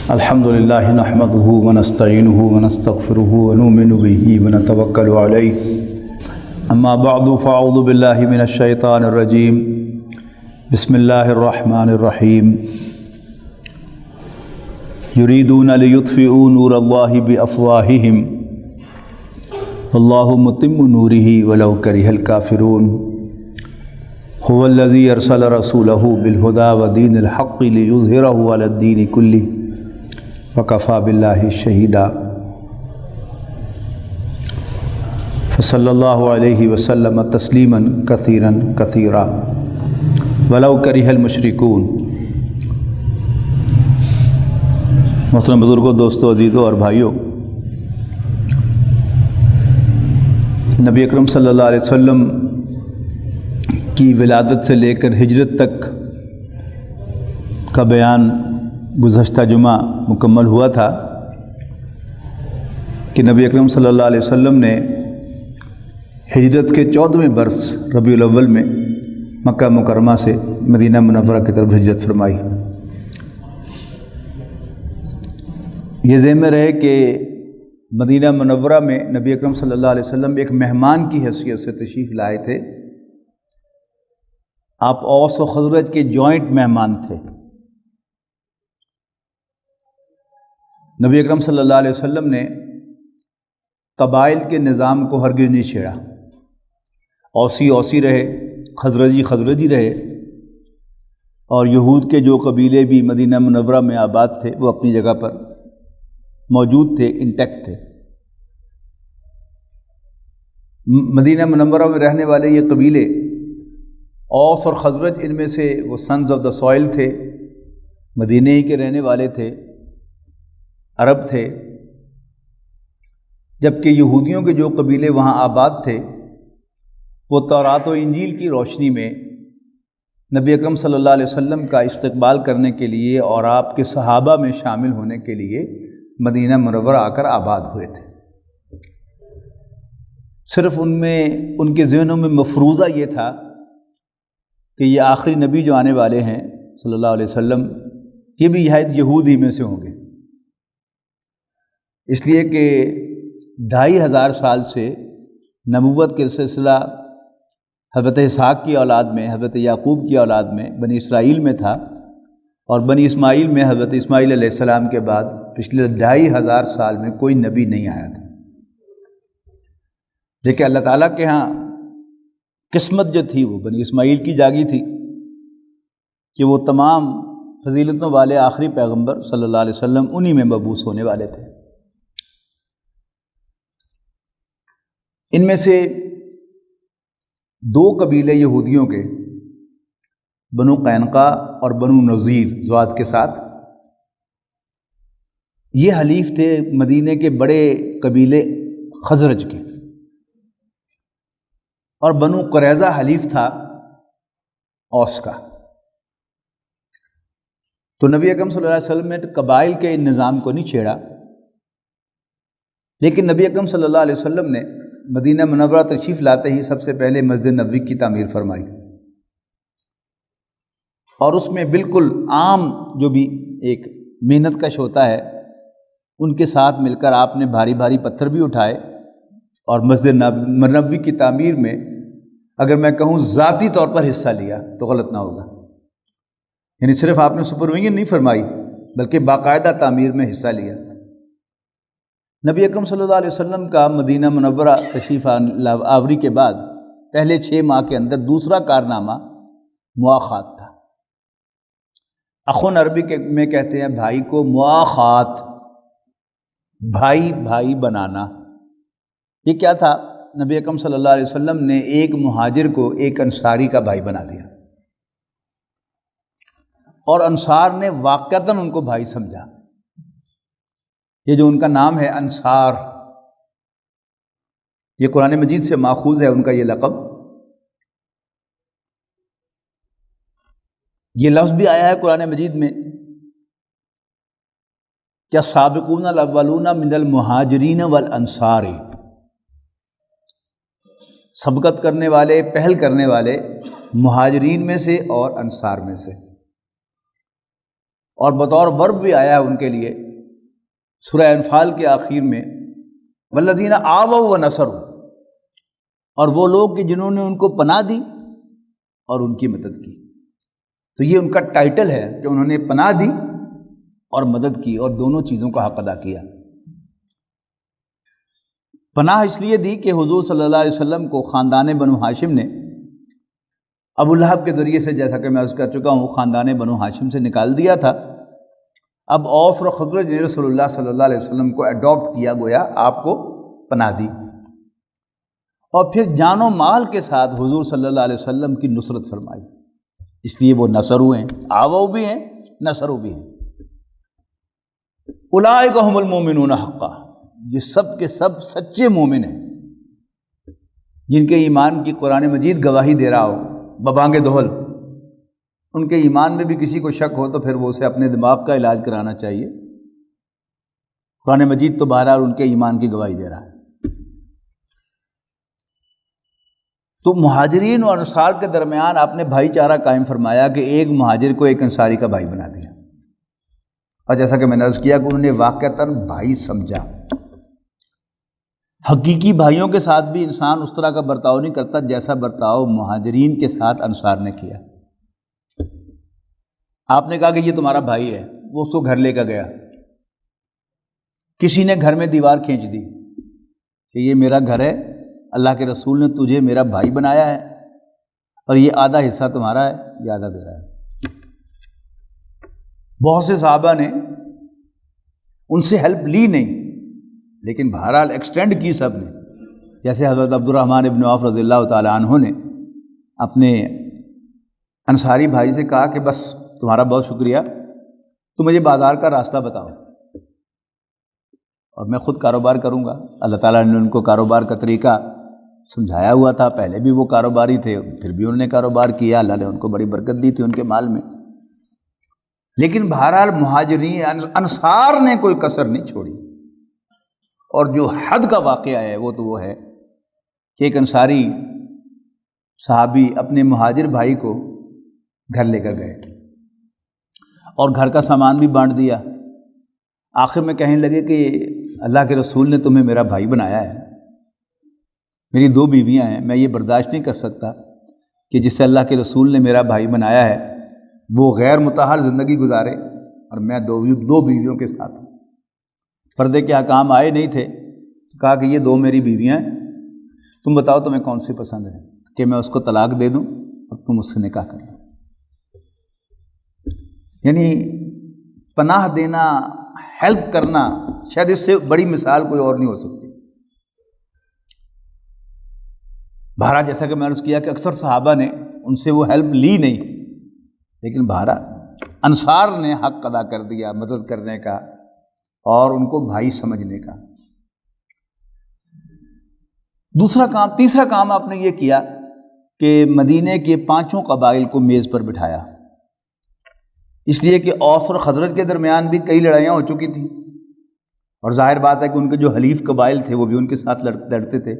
الحمد لله نحمده ونستعينه ونستغفره ونؤمن به ونتوكل عليه اما بعد فاعوذ بالله من الشيطان الرجيم بسم الله الرحمن الرحيم يريدون ليطفئوا نور الله بأفواههم والله متم نوره ولو كره الكافرون هو الذي أرسل رسوله بالهدى ودين الحق ليظهره على الدين كله وكفى بالله شهيدا فصلى الله عليه وسلم تسليما كثيرا كثيرا ولو كره المشركون۔ محترم بزرگوں، دوستوں، عزیزوں اور بھائیوں، نبی اکرم صلی اللہ علیہ وسلم کی ولادت سے لے کر ہجرت تک کا بیان گزشتہ جمعہ مکمل ہوا تھا کہ نبی اکرم صلی اللہ علیہ وسلم نے ہجرت کے 14ویں برس ربیع الاول میں مکہ مکرمہ سے مدینہ منورہ کی طرف ہجرت فرمائی۔ یہ ذہن میں رہے کہ مدینہ منورہ میں نبی اکرم صلی اللہ علیہ وسلم ایک مہمان کی حیثیت سے تشریف لائے تھے۔ آپ اوس و خزرج کے جوائنٹ مہمان تھے۔ نبی اکرم صلی اللہ علیہ وسلم نے قبائل کے نظام کو ہرگز نہیں چھیڑا۔ اوسی اوسی رہے، خزرجی خزرجی رہے، اور یہود کے جو قبیلے بھی مدینہ منورہ میں آباد تھے وہ اپنی جگہ پر موجود تھے، انٹیکٹ تھے۔ مدینہ منورہ میں رہنے والے یہ قبیلے اوس اور خزرج، ان میں سے وہ سنز آف دا سوائل تھے، مدینہ ہی کے رہنے والے تھے، عرب تھے، جبکہ یہودیوں کے جو قبیلے وہاں آباد تھے وہ تورات و انجیل کی روشنی میں نبی اکرم صلی اللہ علیہ وسلم کا استقبال کرنے کے لیے اور آپ کے صحابہ میں شامل ہونے کے لیے مدینہ منورہ آ کر آباد ہوئے تھے۔ صرف ان کے ذہنوں میں مفروضہ یہ تھا کہ یہ آخری نبی جو آنے والے ہیں صلی اللہ علیہ وسلم، یہ بھی یہود ہی میں سے ہوں گے، اس لیے کہ 2500 سال سے نبوت کے سلسلہ حضرت اسحاق کی اولاد میں، حضرت یعقوب کی اولاد میں، بنی اسرائیل میں تھا، اور بنی اسماعیل میں حضرت اسماعیل علیہ السلام کے بعد پچھلے 2500 سال میں کوئی نبی نہیں آیا تھا۔ دیکھیں اللہ تعالیٰ کے ہاں قسمت جو تھی وہ بنی اسماعیل کی جاگی تھی کہ وہ تمام فضیلتوں والے آخری پیغمبر صلی اللہ علیہ وسلم انہی میں مبعوث ہونے والے تھے۔ ان میں سے 2 قبیلے یہودیوں کے، بنو قینقاع اور بنو نذیر ذوات کے ساتھ، یہ حلیف تھے مدینے کے بڑے قبیلے خزرج کے، اور بنو قریظہ حلیف تھا اوس کا۔ تو نبی اکرم صلی اللہ علیہ وسلم نے قبائل کے نظام کو نہیں چھیڑا، لیکن نبی اکرم صلی اللہ علیہ وسلم نے مدینہ منورہ تشریف لاتے ہی سب سے پہلے مسجد نبوی کی تعمیر فرمائی، اور اس میں بالکل عام جو بھی ایک محنت کش ہوتا ہے ان کے ساتھ مل کر آپ نے بھاری بھاری پتھر بھی اٹھائے، اور مسجد نبوی کی تعمیر میں اگر میں کہوں ذاتی طور پر حصہ لیا تو غلط نہ ہوگا۔ یعنی صرف آپ نے سپرویژن نہیں فرمائی بلکہ باقاعدہ تعمیر میں حصہ لیا۔ نبی اکرم صلی اللہ علیہ وسلم کا مدینہ منورہ تشریف آوری کے بعد پہلے 6 ماہ کے اندر دوسرا کارنامہ مواخات تھا۔ اخون عربی میں کہتے ہیں بھائی کو مواخات، بھائی بھائی بنانا۔ یہ کیا تھا؟ نبی اکرم صلی اللہ علیہ وسلم نے ایک مہاجر کو ایک انصاری کا بھائی بنا دیا، اور انصار نے واقعتاً ان کو بھائی سمجھا۔ یہ جو ان کا نام ہے انصار، یہ قرآن مجید سے ماخوذ ہے ان کا یہ لقب۔ یہ لفظ بھی آیا ہے قرآن مجید میں، کیا سابقون الاولون من المہاجرین والانصار، سبقت کرنے والے، پہل کرنے والے مہاجرین میں سے اور انصار میں سے۔ اور بطور ورب بھی آیا ہے ان کے لیے سورہ انفال کے آخر میں، والذین آووا ونصروا، اور وہ لوگ کہ جنہوں نے ان کو پناہ دی اور ان کی مدد کی۔ تو یہ ان کا ٹائٹل ہے کہ انہوں نے پناہ دی اور مدد کی، اور دونوں چیزوں کا حق ادا کیا۔ پناہ اس لیے دی کہ حضور صلی اللہ علیہ وسلم کو خاندان بنو ہاشم نے ابو لہب کے ذریعے سے، جیسا کہ میں عرض کر چکا ہوں، خاندان بنو ہاشم سے نکال دیا تھا۔ اب اوس اور خزرج نے رسول اللہ صلی اللہ علیہ وسلم کو اڈاپٹ کیا، گویا آپ کو پناہ دی، اور پھر جان و مال کے ساتھ حضور صلی اللہ علیہ وسلم کی نصرت فرمائی۔ اس لیے وہ نصرو ہیں، آوو بھی ہیں، نصرو بھی ہیں۔ اولئک ھم المؤمنون حقا، یہ سب کے سب سچے مومن ہیں، جن کے ایمان کی قرآن مجید گواہی دے رہا ہو ببانگ دہل۔ ان کے ایمان میں بھی کسی کو شک ہو تو پھر وہ اسے اپنے دماغ کا علاج کرانا چاہیے۔ قرآن مجید تو بہرحال ان کے ایمان کی گواہی دے رہا ہے۔ تو مہاجرین اور انصار کے درمیان آپ نے بھائی چارہ قائم فرمایا کہ ایک مہاجر کو ایک انصاری کا بھائی بنا دیا، اور جیسا کہ میں نے عرض کیا کہ انہوں نے واقعتاً بھائی سمجھا۔ حقیقی بھائیوں کے ساتھ بھی انسان اس طرح کا برتاؤ نہیں کرتا جیسا برتاؤ مہاجرین کے ساتھ انصار نے کیا۔ آپ نے کہا کہ یہ تمہارا بھائی ہے، وہ اس کو گھر لے کر گیا، کسی نے گھر میں دیوار کھینچ دی کہ یہ میرا گھر ہے، اللہ کے رسول نے تجھے میرا بھائی بنایا ہے، اور یہ آدھا حصہ تمہارا ہے، یہ آدھا میرا ہے۔ بہت سے صحابہ نے ان سے ہیلپ لی نہیں، لیکن بہرحال ایکسٹینڈ کی سب نے۔ جیسے حضرت عبد الرحمن ابن عوف رضی اللہ تعالیٰ عنہ نے اپنے انصاری بھائی سے کہا کہ بس تمہارا بہت شکریہ، تم مجھے بازار کا راستہ بتاؤ اور میں خود کاروبار کروں گا۔ اللہ تعالیٰ نے ان کو کاروبار کا طریقہ سمجھایا ہوا تھا، پہلے بھی وہ کاروباری تھے، پھر بھی انہوں نے کاروبار کیا، اللہ نے ان کو بڑی برکت دی تھی ان کے مال میں۔ لیکن بہرحال مہاجرین انصار نے کوئی کسر نہیں چھوڑی، اور جو حد کا واقعہ ہے وہ تو وہ ہے کہ ایک انصاری صحابی اپنے مہاجر بھائی کو گھر لے کر گئے اور گھر کا سامان بھی بانٹ دیا۔ آخر میں کہنے لگے کہ اللہ کے رسول نے تمہیں میرا بھائی بنایا ہے، میری 2 بیویاں ہیں، میں یہ برداشت نہیں کر سکتا کہ جس سے اللہ کے رسول نے میرا بھائی بنایا ہے وہ غیر متحر زندگی گزارے اور میں 2 بیویوں کے ساتھ ہوں۔ پردے کے حکام آئے نہیں تھے، کہا کہ یہ 2 میری بیویاں ہیں، تم بتاؤ تمہیں کون سی پسند ہے کہ میں اس کو طلاق دے دوں اور تم اس سے نکاح کر لو۔ یعنی پناہ دینا، ہیلپ کرنا، شاید اس سے بڑی مثال کوئی اور نہیں ہو سکتی۔ بہرحال جیسا کہ میں نے عرض کیا کہ اکثر صحابہ نے ان سے وہ ہیلپ لی نہیں، لیکن بہرحال انصار نے حق ادا کر دیا مدد کرنے کا اور ان کو بھائی سمجھنے کا۔ تیسرا کام آپ نے یہ کیا کہ مدینے کے 5 قبائل کو میز پر بٹھایا، اس لیے کہ اوس اور خزرج کے درمیان بھی کئی لڑائیاں ہو چکی تھیں، اور ظاہر بات ہے کہ ان کے جو حلیف قبائل تھے وہ بھی ان کے ساتھ لڑتے تھے۔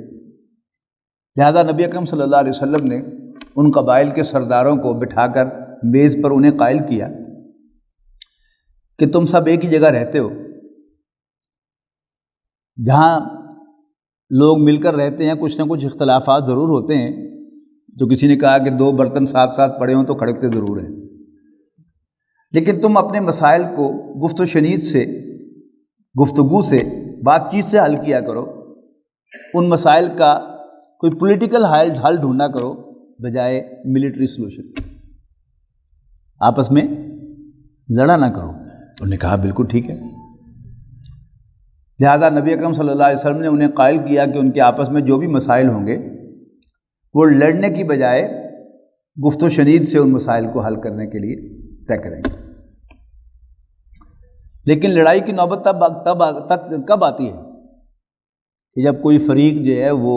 لہذا نبی اکرم صلی اللہ علیہ وسلم نے ان قبائل کے سرداروں کو بٹھا کر میز پر انہیں قائل کیا کہ تم سب ایک ہی جگہ رہتے ہو، جہاں لوگ مل کر رہتے ہیں کچھ نہ کچھ اختلافات ضرور ہوتے ہیں، جو کسی نے کہا کہ 2 برتن ساتھ ساتھ پڑے ہوں تو کھڑکتے ضرور ہیں، لیکن تم اپنے مسائل کو گفت و شنید سے، گفتگو سے، بات چیت سے حل کیا کرو، ان مسائل کا کوئی پولیٹیکل حل ڈھونڈا کرو بجائے ملٹری سلوشن، آپس میں لڑا نہ کرو۔ انہوں نے کہا بالکل ٹھیک ہے۔ لہذا نبی اکرم صلی اللہ علیہ وسلم نے انہیں قائل کیا کہ ان کے آپس میں جو بھی مسائل ہوں گے وہ لڑنے کی بجائے گفت و شنید سے ان مسائل کو حل کرنے کے لیے طے کریں گے۔ لیکن لڑائی کی نوبت کب آتی ہے کہ جب کوئی فریق جو ہے وہ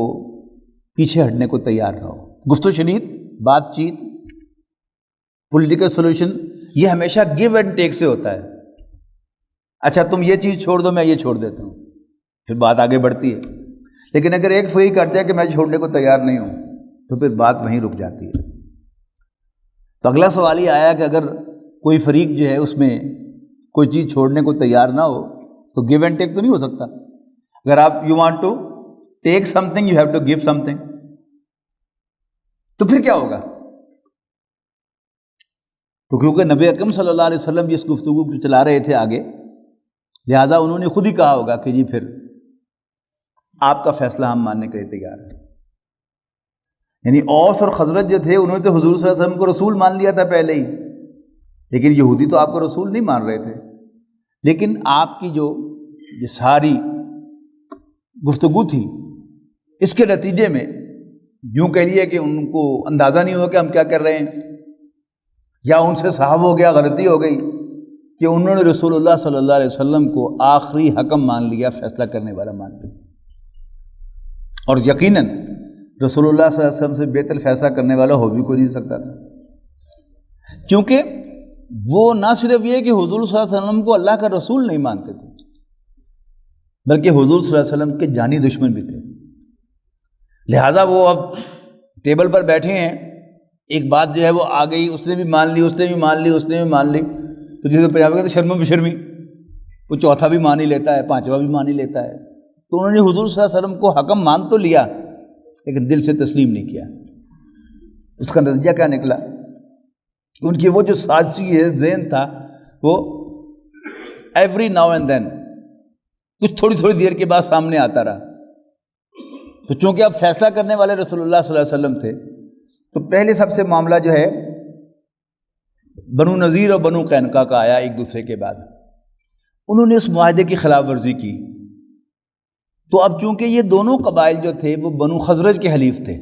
پیچھے ہٹنے کو تیار نہ ہو۔ گفت و شنید، بات چیت، پولیٹیکل سولوشن، یہ ہمیشہ گیو اینڈ ٹیک سے ہوتا ہے۔ اچھا تم یہ چیز چھوڑ دو، میں یہ چھوڑ دیتا ہوں، پھر بات آگے بڑھتی ہے۔ لیکن اگر ایک فریق کہتا ہے کہ میں چھوڑنے کو تیار نہیں ہوں تو پھر بات وہیں رک جاتی ہے۔ تو اگلا سوال یہ آیا کہ اگر کوئی فریق جو ہے اس میں کوئی چیز چھوڑنے کو تیار نہ ہو تو گیو اینڈ ٹیک تو نہیں ہو سکتا. اگر آپ you want to take something you have to give something. تو پھر کیا ہوگا؟ تو کیونکہ نبی اکرم صلی اللہ علیہ وسلم اس گفتگو کو چلا رہے تھے آگے، لہذا انہوں نے خود ہی کہا ہوگا کہ جی پھر آپ کا فیصلہ ہم ماننے کے لیے تیار ہیں. یعنی اوس اور خزرج جو تھے انہوں نے تو حضور صلی اللہ علیہ وسلم کو رسول مان لیا تھا پہلے ہی، لیکن یہودی تو آپ کو رسول نہیں مان رہے تھے. لیکن آپ کی جو یہ ساری گفتگو تھی، اس کے نتیجے میں یوں کہہ لیے کہ ان کو اندازہ نہیں ہوا کہ ہم کیا کر رہے ہیں، یا ان سے صاحب ہو گیا، غلطی ہو گئی کہ انہوں نے رسول اللہ صلی اللہ علیہ وسلم کو آخری حکم مان لیا، فیصلہ کرنے والا مان لیا. اور یقیناً رسول اللہ صلی اللہ علیہ وسلم سے بہتر فیصلہ کرنے والا ہو بھی کوئی نہیں سکتا تھا، کیونکہ وہ نہ صرف یہ کہ حضور صلی اللہ علیہ وسلم کو اللہ کا رسول نہیں مانتے تھے، بلکہ حضور صلی اللہ علیہ وسلم کے جانی دشمن بھی تھے. لہٰذا وہ اب ٹیبل پر بیٹھے ہیں، ایک بات جو ہے وہ آ گئی، اس نے بھی مان لی، اس نے بھی مان لی، اس نے بھی مان لی، تو جسے پنجابی کہتے ہیں شرم بشرمی، وہ چوتھا بھی مان ہی لیتا ہے، پانچواں بھی مان ہی لیتا ہے. تو انہوں نے حضور صلی اللہ علیہ وسلم کو حکم مان تو لیا لیکن دل سے تسلیم نہیں کیا. اس کا نتیجہ کیا نکلا؟ ان کی وہ جو سازشی ذہن تھا وہ ایوری ناؤ اینڈ دین کچھ تھوڑی تھوڑی دیر کے بعد سامنے آتا رہا. تو چونکہ اب فیصلہ کرنے والے رسول اللہ صلی اللہ علیہ وسلم تھے، تو پہلے سب سے معاملہ جو ہے بنو نذیر اور بنو قینقاع کا آیا ایک دوسرے کے بعد. انہوں نے اس معاہدے کی خلاف ورزی کی. تو اب چونکہ یہ دونوں قبائل جو تھے وہ بنو خزرج کے حلیف تھے،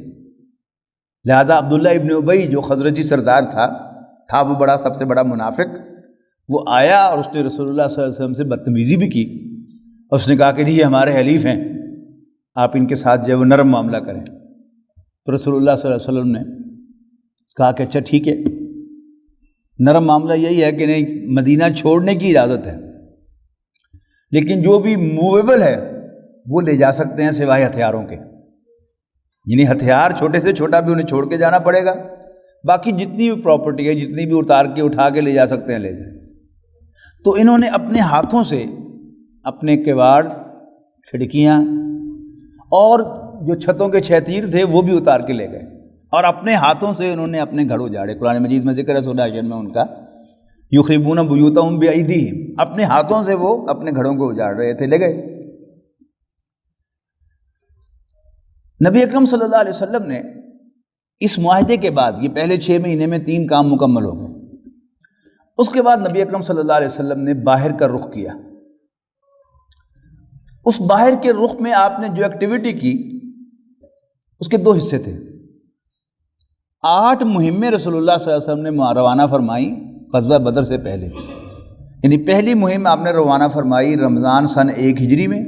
لہذا عبداللہ ابن ابی جو خزرجی سردار تھا وہ بڑا سب سے بڑا منافق، وہ آیا اور اس نے رسول اللہ صلی اللہ علیہ وسلم سے بدتمیزی بھی کی. اور اس نے کہا کہ یہ ہمارے حلیف ہیں، آپ ان کے ساتھ جو ہے وہ نرم معاملہ کریں. تو رسول اللہ صلی اللہ علیہ وسلم نے کہا کہ اچھا ٹھیک ہے، نرم معاملہ یہی ہے کہ نہیں، مدینہ چھوڑنے کی اجازت ہے، لیکن جو بھی موویبل ہے وہ لے جا سکتے ہیں سوائے ہتھیاروں کے. یعنی ہتھیار چھوٹے سے چھوٹا بھی انہیں چھوڑ کے جانا پڑے گا، باقی جتنی بھی پراپرٹی ہے، جتنی بھی اتار کے اٹھا کے لے جا سکتے ہیں لے جائیں. تو انہوں نے اپنے ہاتھوں سے اپنے کواڑ، کھڑکیاں اور جو چھتوں کے چھتیر تھے وہ بھی اتار کے لے گئے، اور اپنے ہاتھوں سے انہوں نے اپنے گھر اجاڑے. قرآن مجید میں ذکر ہے سورہ حشر میں ان کا، یخربون بیوتہم بایدیہم، اپنے ہاتھوں سے وہ اپنے گھروں کو اجاڑ رہے تھے، لے گئے. نبی اکرم صلی اللہ علیہ وسلم نے اس معاہدے کے بعد، یہ پہلے 6 مہینے میں 3 کام مکمل ہو گئے. اس کے بعد نبی اکرم صلی اللہ علیہ وسلم نے باہر کا رخ کیا. اس باہر کے رخ میں آپ نے جو ایکٹیویٹی کی اس کے 2 حصے تھے. 8 مہمیں رسول اللہ صلی اللہ علیہ وسلم نے روانہ فرمائی غزوہ بدر سے پہلے. یعنی پہلی مہم آپ نے روانہ فرمائی رمضان سن 1 ہجری میں،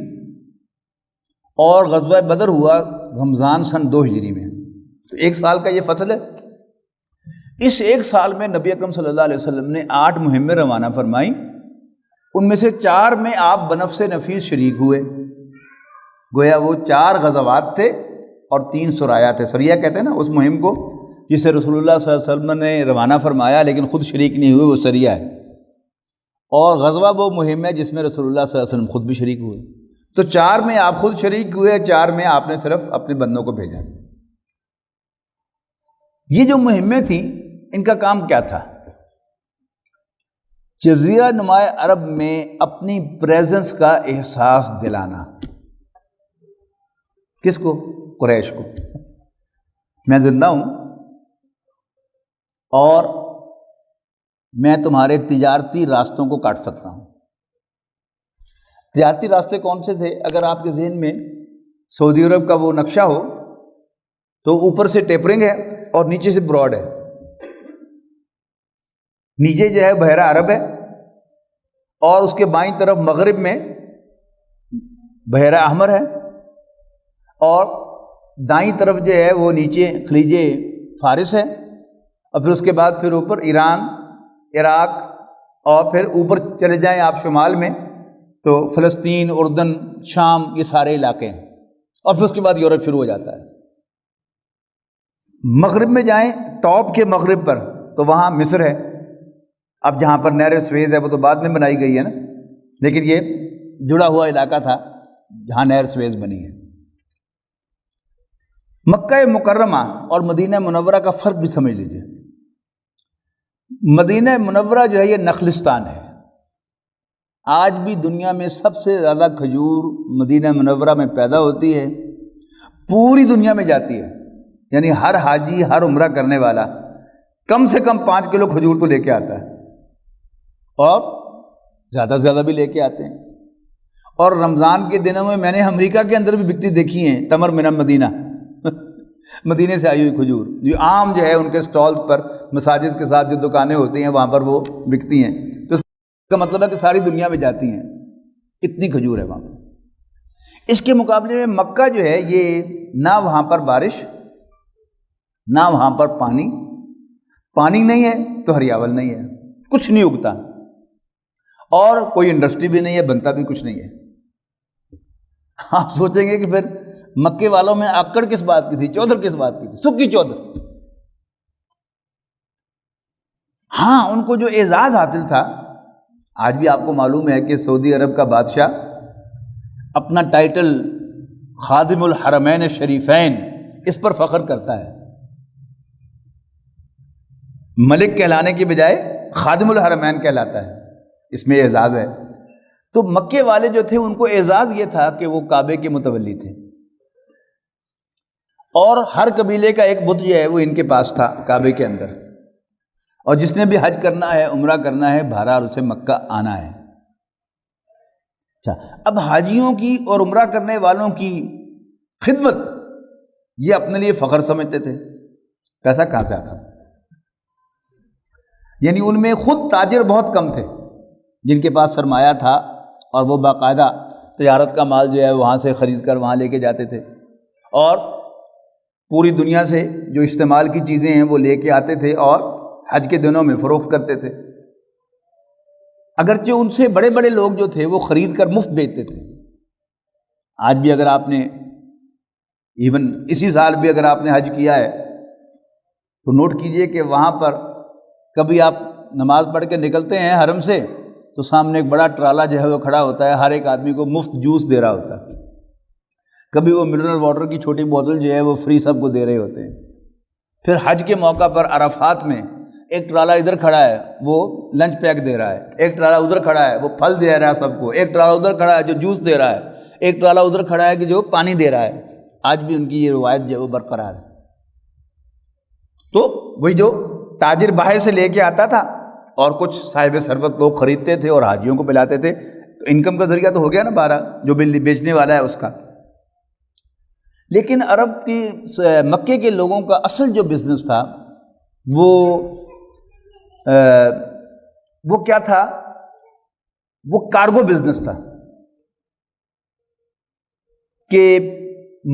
اور غزوہ بدر ہوا رمضان سن 2 ہجری میں. تو 1 سال کا یہ فصل ہے. اس 1 سال میں نبی اکرم صلی اللہ علیہ وسلم نے 8 مہمیں روانہ فرمائی. ان میں سے 4 میں آپ بنفس نفیس شریک ہوئے. گویا وہ 4 غزوات تھے اور 3 سرایا تھے. سریہ کہتے ہیں نا اس مہم کو جسے رسول اللہ صلی اللہ علیہ وسلم نے روانہ فرمایا لیکن خود شریک نہیں ہوئے، وہ سریہ ہے. اور غزوہ وہ مہم ہے جس میں رسول اللہ صلی اللہ علیہ وسلم خود بھی شریک ہوئے. تو 4 میں آپ خود شریک ہوئے، 4 میں آپ نے صرف اپنے بندوں کو بھیجا. یہ جو مہمیں تھیں ان کا کام کیا تھا؟ جزیرہ نما عرب میں اپنی پریزنس کا احساس دلانا. کس کو؟ قریش کو. میں زندہ ہوں اور میں تمہارے تجارتی راستوں کو کاٹ سکتا ہوں. تجارتی راستے کون سے تھے؟ اگر آپ کے ذہن میں سعودی عرب کا وہ نقشہ ہو تو اوپر سے ٹیپرنگ ہے اور نیچے سے براڈ ہے. نیچے جو ہے بحیرہ عرب ہے اور اس کے بائیں طرف مغرب میں بحیرہ احمر ہے، اور دائیں طرف جو ہے وہ نیچے خلیج فارس ہے، اور پھر اس کے بعد پھر اوپر ایران، عراق، اور پھر اوپر چلے جائیں آپ شمال میں تو فلسطین، اردن، شام، یہ سارے علاقے ہیں، اور پھر اس کے بعد یورپ شروع ہو جاتا ہے. مغرب میں جائیں ٹاپ کے مغرب پر تو وہاں مصر ہے. اب جہاں پر نہر سویز ہے وہ تو بعد میں بنائی گئی ہے نا، لیکن یہ جڑا ہوا علاقہ تھا جہاں نہر سویز بنی ہے۔ مکہ مکرمہ اور مدینہ منورہ کا فرق بھی سمجھ لیجئے۔ مدینہ منورہ جو ہے یہ نخلستان ہے، آج بھی دنیا میں سب سے زیادہ کھجور مدینہ منورہ میں پیدا ہوتی ہے، پوری دنیا میں جاتی ہے، یعنی ہر حاجی، ہر عمرہ کرنے والا کم سے کم 5 کلو کھجور تو لے کے آتا ہے، اور زیادہ سے زیادہ بھی لے کے آتے ہیں۔ اور رمضان کے دنوں میں نے امریکہ کے اندر بھی بکتی دیکھی ہیں تمر من مدینہ، مدینے سے آئی ہوئی کھجور، جو عام جو ہے ان کے سٹالز پر مساجد کے ساتھ جو دکانیں ہوتی ہیں وہاں پر وہ بکتی ہیں، تو اس کا مطلب ہے کہ ساری دنیا میں جاتی ہیں، اتنی کھجور ہے وہاں پر۔ اس کے مقابلے میں مکہ جو ہے یہ نہ وہاں پر بارش، نہ وہاں پر پانی نہیں ہے تو ہریاول نہیں ہے، کچھ نہیں اگتا، اور کوئی انڈسٹری بھی نہیں ہے، بنتا بھی کچھ نہیں ہے۔ آپ سوچیں گے کہ پھر مکے والوں میں آکڑ کس بات کی تھی، چودھر کس بات کی تھی، سکی چودھر۔ ہاں، ان کو جو اعزاز حاصل تھا، آج بھی آپ کو معلوم ہے کہ سعودی عرب کا بادشاہ اپنا ٹائٹل خادم الحرمین الشریفین اس پر فخر کرتا ہے، ملک کہلانے کی بجائے خادم الحرمین کہلاتا ہے، اس میں اعزاز ہے۔ تو مکے والے جو تھے ان کو اعزاز یہ تھا کہ وہ کعبے کے متولی تھے، اور ہر قبیلے کا ایک بت جو ہے وہ ان کے پاس تھا کعبے کے اندر، اور جس نے بھی حج کرنا ہے، عمرہ کرنا ہے، بہرحال اسے مکہ آنا ہے۔ اچھا، اب حاجیوں کی اور عمرہ کرنے والوں کی خدمت یہ اپنے لیے فخر سمجھتے تھے۔ پیسہ کہاں سے آتا تھا؟ یعنی ان میں خود تاجر بہت کم تھے جن کے پاس سرمایہ تھا، اور وہ باقاعدہ تجارت کا مال جو ہے وہاں سے خرید کر وہاں لے کے جاتے تھے، اور پوری دنیا سے جو استعمال کی چیزیں ہیں وہ لے کے آتے تھے اور حج کے دنوں میں فروخت کرتے تھے۔ اگرچہ ان سے بڑے بڑے لوگ جو تھے وہ خرید کر مفت بیچتے تھے۔ آج بھی اگر آپ نے ایون اسی سال بھی اگر آپ نے حج کیا ہے تو نوٹ کیجئے کہ وہاں پر کبھی آپ نماز پڑھ کے نکلتے ہیں حرم سے تو سامنے ایک بڑا ٹرالا جو ہے وہ کھڑا ہوتا ہے، ہر ایک آدمی کو مفت جوس دے رہا ہوتا ہے، کبھی وہ منرل واٹر کی چھوٹی بوتل جو ہے وہ فری سب کو دے رہے ہوتے ہیں۔ پھر حج کے موقع پر عرفات میں ایک ٹرالا ادھر کھڑا ہے وہ لنچ پیک دے رہا ہے، ایک ٹرالا ادھر کھڑا ہے وہ پھل دے رہا ہے سب کو، ایک ٹرالا ادھر کھڑا ہے جو جوس دے رہا ہے، ایک ٹرالا ادھر کھڑا ہے کہ جو پانی دے رہا ہے۔ آج بھی ان کی یہ روایت جو ہے وہ برقرار ہے۔ تو وہی جو تاجر باہر سے لے کے آتا تھا اور کچھ صاحب ثروت لوگ خریدتے تھے اور حاجیوں کو پلاتے تھے، تو انکم کا ذریعہ تو ہو گیا نا بارہ جو بیچنے والا ہے اس کا۔ لیکن عرب کی مکے کے لوگوں کا اصل جو بزنس تھا وہ کیا تھا؟ وہ کارگو بزنس تھا، کہ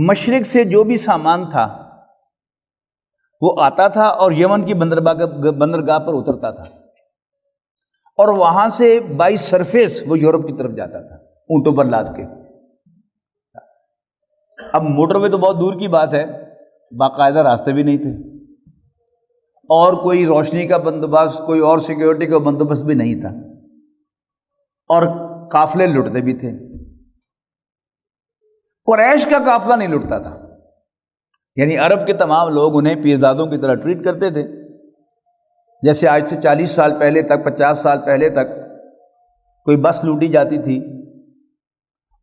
مشرق سے جو بھی سامان تھا وہ آتا تھا اور یمن کی بندرگاہ پر اترتا تھا، اور وہاں سے بائی سرفیس وہ یورپ کی طرف جاتا تھا اونٹوں پر لاد کے۔ اب موٹر وے تو بہت دور کی بات ہے، باقاعدہ راستے بھی نہیں تھے، اور کوئی روشنی کا بندوبست، کوئی اور سیکیورٹی کا بندوبست بھی نہیں تھا، اور قافلے لٹتے بھی تھے۔ قریش کا قافلہ نہیں لٹتا تھا، یعنی عرب کے تمام لوگ انہیں پیردادوں کی طرح ٹریٹ کرتے تھے۔ جیسے آج سے 40 سال پہلے تک، 50 سال پہلے تک کوئی بس لوٹی جاتی تھی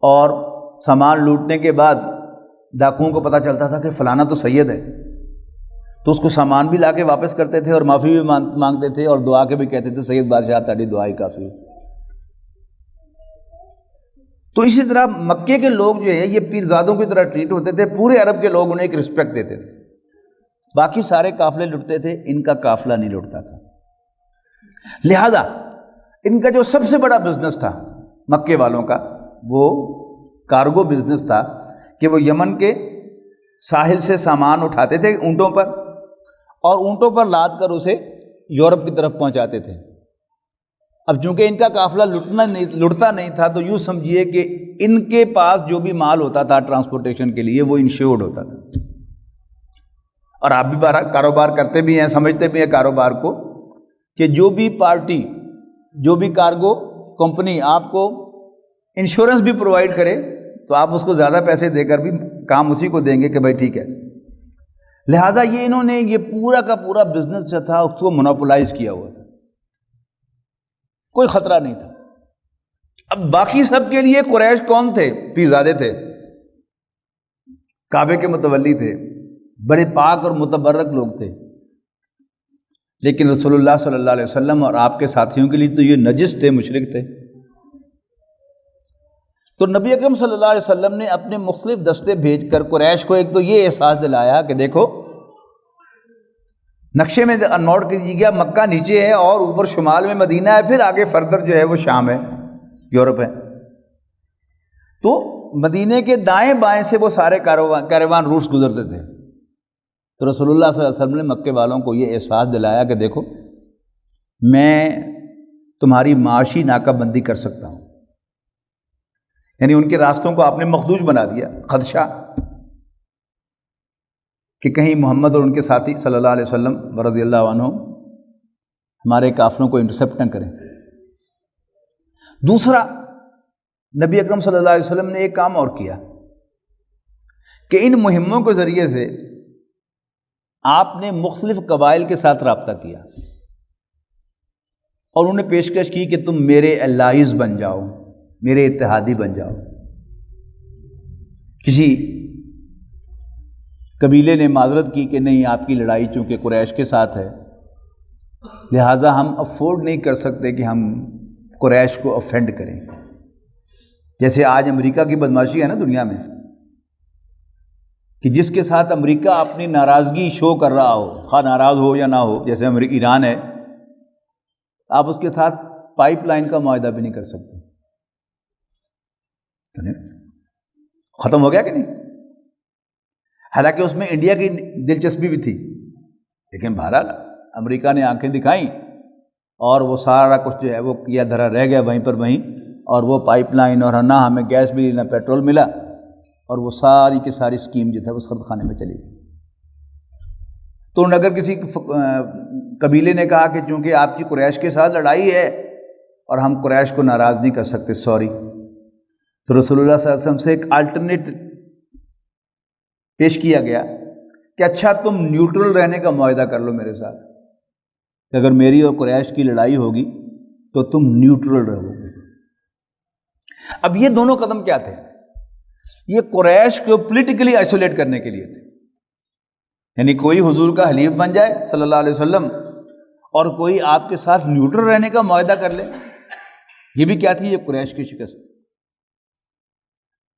اور سامان لوٹنے کے بعد ڈاکوؤں کو پتہ چلتا تھا کہ فلانا تو سید ہے، تو اس کو سامان بھی لا کے واپس کرتے تھے اور معافی بھی مانگتے تھے اور دعا کے بھی کہتے تھے سید بادشاہ تاری دعا ہی کافی ہے۔ تو اسی طرح مکے کے لوگ جو ہے یہ پیرزادوں کی طرح ٹریٹ ہوتے تھے، پورے عرب کے لوگ انہیں ایک رسپیکٹ دیتے تھے۔ باقی سارے قافلے لٹتے تھے، ان کا قافلہ نہیں لٹتا تھا۔ لہذا ان کا جو سب سے بڑا بزنس تھا مکے والوں کا، وہ کارگو بزنس تھا، کہ وہ یمن کے ساحل سے سامان اٹھاتے تھے اونٹوں پر، اور اونٹوں پر لاد کر اسے یورپ کی طرف پہنچاتے تھے۔ اب چونکہ ان کا قافلہ لٹتا نہیں تھا، تو یوں سمجھیے کہ ان کے پاس جو بھی مال ہوتا تھا ٹرانسپورٹیشن کے لیے وہ انشورڈ ہوتا تھا۔ اور آپ بھی کاروبار کرتے بھی ہیں، سمجھتے بھی ہیں کاروبار کو، کہ جو بھی پارٹی جو بھی کارگو کمپنی آپ کو انشورنس بھی پرووائڈ کرے تو آپ اس کو زیادہ پیسے دے کر بھی کام اسی کو دیں گے کہ بھائی ٹھیک ہے. لہٰذا یہ انہوں نے یہ پورا کا پورا بزنس جو تھا اس کو مونوپولائز کیا ہوا تھا، کوئی خطرہ نہیں تھا. اب باقی سب کے لیے قریش کون تھے؟ پیرزادے تھے، کعبے کے متولی تھے، بڑے پاک اور متبرک لوگ تھے. لیکن رسول اللہ صلی اللہ علیہ وسلم اور آپ کے ساتھیوں کے لیے تو یہ نجس تھے، مشرک تھے. تو نبی اکرم صلی اللہ علیہ وسلم نے اپنے مختلف دستے بھیج کر قریش کو ایک تو یہ احساس دلایا کہ دیکھو نقشے میں نوٹ کیجیے گا، مکہ نیچے ہے اور اوپر شمال میں مدینہ ہے، پھر آگے فردر جو ہے وہ شام ہے، یورپ ہے. تو مدینے کے دائیں بائیں سے وہ سارے کاروان روٹس گزرتے تھے. تو رسول اللہ صلی اللہ علیہ وسلم نے مکے والوں کو یہ احساس دلایا کہ دیکھو میں تمہاری معاشی ناکہ بندی کر سکتا ہوں. یعنی ان کے راستوں کو آپ نے مخدوش بنا دیا، خدشہ کہ کہیں محمد اور ان کے ساتھی صلی اللہ علیہ وسلم رضی اللہ عنہ ہمارے قافلوں کو انٹرسپٹ نہ کریں. دوسرا، نبی اکرم صلی اللہ علیہ وسلم نے ایک کام اور کیا کہ ان مہموں کے ذریعے سے آپ نے مختلف قبائل کے ساتھ رابطہ کیا اور انہیں پیشکش کی کہ تم میرے الائز بن جاؤ، میرے اتحادی بن جاؤ. کسی قبیلے نے معذرت کی کہ نہیں، آپ کی لڑائی چونکہ قریش کے ساتھ ہے لہٰذا ہم افورڈ نہیں کر سکتے کہ ہم قریش کو افینڈ کریں. جیسے آج امریکہ کی بدماشی ہے نا دنیا میں، کہ جس کے ساتھ امریکہ اپنی ناراضگی شو کر رہا ہو، خواہ ناراض ہو یا نہ ہو، جیسے ایران ہے، آپ اس کے ساتھ پائپ لائن کا معاہدہ بھی نہیں کر سکتے. ختم ہو گیا کہ نہیں؟ حالانکہ اس میں انڈیا کی دلچسپی بھی تھی، لیکن بہرحال امریکہ نے آنکھیں دکھائیں اور وہ سارا کچھ جو ہے وہ کیا دھرا رہ گیا وہیں پر وہیں، اور وہ پائپ لائن اور نہ ہمیں گیس ملی نہ پیٹرول ملا، اور وہ ساری کی ساری اسکیم جو تھا وہ سرد خانے میں چلی گئی. تو اگر کسی قبیلے نے کہا کہ چونکہ آپ کی قریش کے ساتھ لڑائی ہے اور ہم قریش کو ناراض نہیں کر سکتے، سوری، تو رسول اللہ صلی اللہ علیہ وسلم سے ایک الٹرنیٹ پیش کیا گیا کہ اچھا تم نیوٹرل رہنے کا معاہدہ کر لو میرے ساتھ، کہ اگر میری اور قریش کی لڑائی ہوگی تو تم نیوٹرل رہو گے. اب یہ دونوں قدم کیا تھے؟ یہ قریش کو پولیٹیکلی آئسولیٹ کرنے کے لیے تھے. یعنی کوئی حضور کا حلیف بن جائے صلی اللہ علیہ وسلم اور کوئی آپ کے ساتھ نیوٹرل رہنے کا معاہدہ کر لے. یہ بھی کیا تھی؟ یہ قریش کی شکست.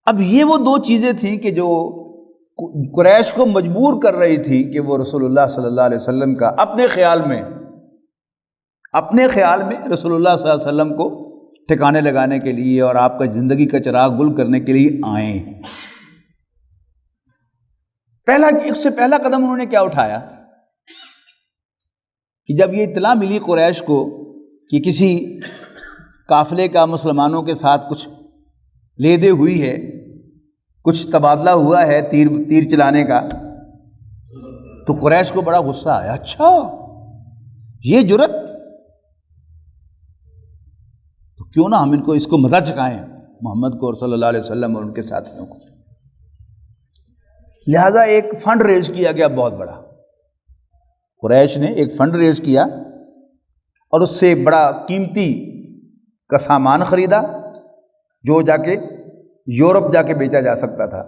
اب یہ وہ دو چیزیں تھیں کہ جو قریش کو مجبور کر رہی تھی کہ وہ رسول اللہ صلی اللہ علیہ وسلم کا اپنے خیال میں رسول اللہ صلی اللہ علیہ وسلم کو ٹھکانے لگانے کے لیے اور آپ کا زندگی کا چراغ گل کرنے کے لیے آئیں. اس سے پہلا قدم انہوں نے کیا اٹھایا کہ جب یہ اطلاع ملی قریش کو کہ کسی قافلے کا مسلمانوں کے ساتھ کچھ لے دے ہوئی ہے، کچھ تبادلہ ہوا ہے تیر چلانے کا، تو قریش کو بڑا غصہ آیا. اچھا یہ جرت، تو کیوں نہ ہم اس کو مزہ چکائیں محمد کو اور صلی اللہ علیہ وسلم اور ان کے ساتھیوں کو. لہذا ایک فنڈ ریز کیا گیا بہت بڑا. قریش نے ایک فنڈ ریز کیا اور اس سے بڑا قیمتی کا سامان خریدا جو جا کے یورپ جا کے بیچا جا سکتا تھا،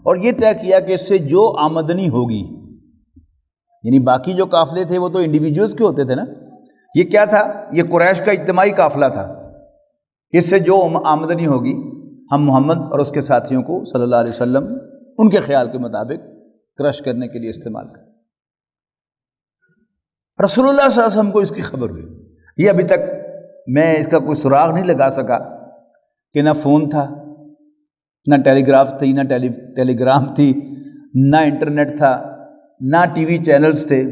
اور یہ طے کیا کہ اس سے جو آمدنی ہوگی، یعنی باقی جو قافلے تھے وہ تو انڈیویجولز کے ہوتے تھے نا، یہ کیا تھا؟ یہ قریش کا اجتماعی قافلہ تھا. اس سے جو آمدنی ہوگی ہم محمد اور اس کے ساتھیوں کو صلی اللہ علیہ وسلم ان کے خیال کے مطابق کرش کرنے کے لیے استعمال کریں. رسول اللہ صلی اللہ علیہ وسلم کو اس کی خبر ہوئی. یہ ابھی تک میں اس کا کوئی سراغ نہیں لگا سکا کہ نہ فون تھا، نہ ٹیلی گراف تھی، نہ ٹیلی گرام تھی، نہ انٹرنیٹ تھا، نہ ٹی وی چینلز تھے،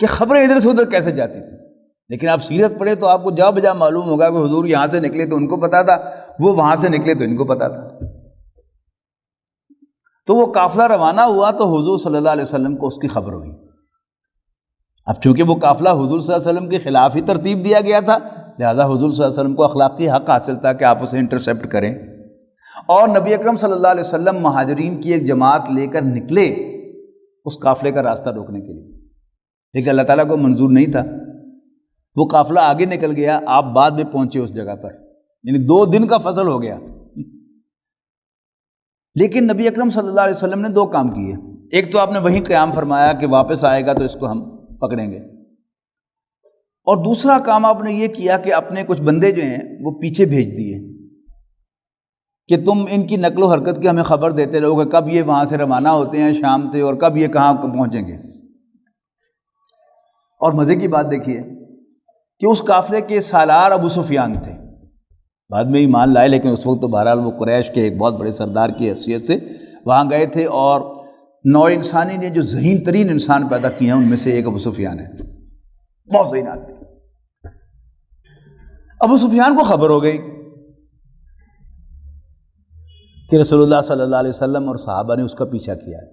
کہ خبریں ادھر سے ادھر کیسے جاتی تھیں. لیکن آپ سیرت پڑھے تو آپ کو جا بجا معلوم ہوگا کہ حضور یہاں سے نکلے تو ان کو پتا تھا، وہ وہاں سے نکلے تو ان کو پتا تھا. تو وہ قافلہ روانہ ہوا تو حضور صلی اللہ علیہ وسلم کو اس کی خبر ہوئی. اب چونکہ وہ قافلہ حضور صلی اللہ علیہ وسلم کے خلاف ہی ترتیب دیا گیا تھا، لہذا حضور صلی اللہ علیہ وسلم کو اخلاقی حق حاصل تھا کہ آپ اسے انٹرسیپٹ کریں، اور نبی اکرم صلی اللہ علیہ وسلم مہاجرین کی ایک جماعت لے کر نکلے اس قافلے کا راستہ روکنے کے لیے، لیکن اللہ تعالیٰ کو منظور نہیں تھا، وہ قافلہ آگے نکل گیا، آپ بعد میں پہنچے اس جگہ پر، یعنی 2 دن کا فصل ہو گیا۔ لیکن نبی اکرم صلی اللہ علیہ وسلم نے 2 کام کیے، ایک تو آپ نے وہیں قیام فرمایا کہ واپس آئے گا تو اس کو ہم پکڑیں گے، اور دوسرا کام آپ نے یہ کیا کہ اپنے کچھ بندے جو ہیں وہ پیچھے بھیج دیے کہ تم ان کی نقل و حرکت کی ہمیں خبر دیتے رہو کہ کب یہ وہاں سے روانہ ہوتے ہیں شام سے اور کب یہ کہاں پہنچیں گے۔ اور مزے کی بات دیکھیے کہ اس قافلے کے سالار ابو سفیان تھے، بعد میں ایمان لائے، لیکن اس وقت تو بہرحال وہ قریش کے ایک بہت بڑے سردار کی حیثیت سے وہاں گئے تھے، اور نوع انسانی نے جو ذہین ترین انسان پیدا کیے ہیں ان میں سے ایک ابو سفیان ہے، بہت ذہین آدمی۔ ابو سفیان کو خبر ہو گئی کہ رسول اللہ صلی اللہ علیہ وسلم اور صحابہ نے اس کا پیچھا کیا ہے،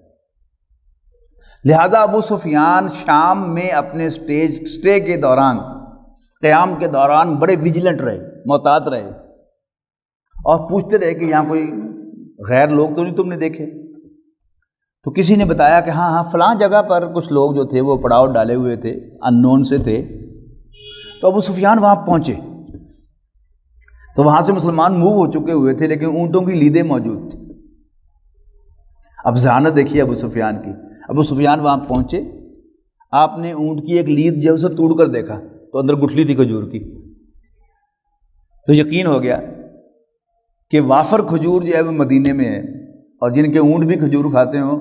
لہذا ابو سفیان شام میں اپنے سٹے کے دوران، قیام کے دوران بڑے ویجیلنٹ رہے، محتاط رہے، اور پوچھتے رہے کہ یہاں کوئی غیر لوگ تو نہیں تم نے دیکھے؟ تو کسی نے بتایا کہ ہاں فلاں جگہ پر کچھ لوگ جو تھے وہ پڑاؤ ڈالے ہوئے تھے، ان نون سے تھے۔ تو ابو سفیان وہاں پہنچے تو وہاں سے مسلمان موو ہو چکے ہوئے تھے، لیکن اونٹوں کی لیدیں موجود تھیں۔ اب ذہانت دیکھیے ابو سفیان کی، ابو سفیان وہاں پہنچے، آپ نے اونٹ کی ایک لید جو اسے توڑ کر دیکھا تو اندر گٹھلی تھی کھجور کی، تو یقین ہو گیا کہ وافر کھجور جو ہے وہ مدینے میں ہے، اور جن کے اونٹ بھی کھجور کھاتے ہوں